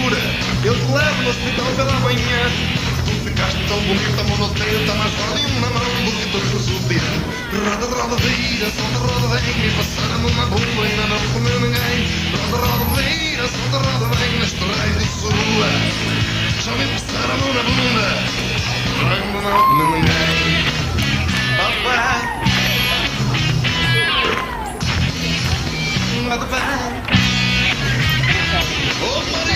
cura. Eu te levo no hospital pela manhã. Tu ficaste tão bonita, monoteia, tá mais forte na mão do que todos os dias. Roda, roda, vira, solta, roda, vem. Me passaram na bunda, ainda não comeu ninguém. Roda, roda, vira, solta, roda, vem. Neste rei de sua, já me passaram na bunda. Ainda não comeu ninguém. Papai. Oh,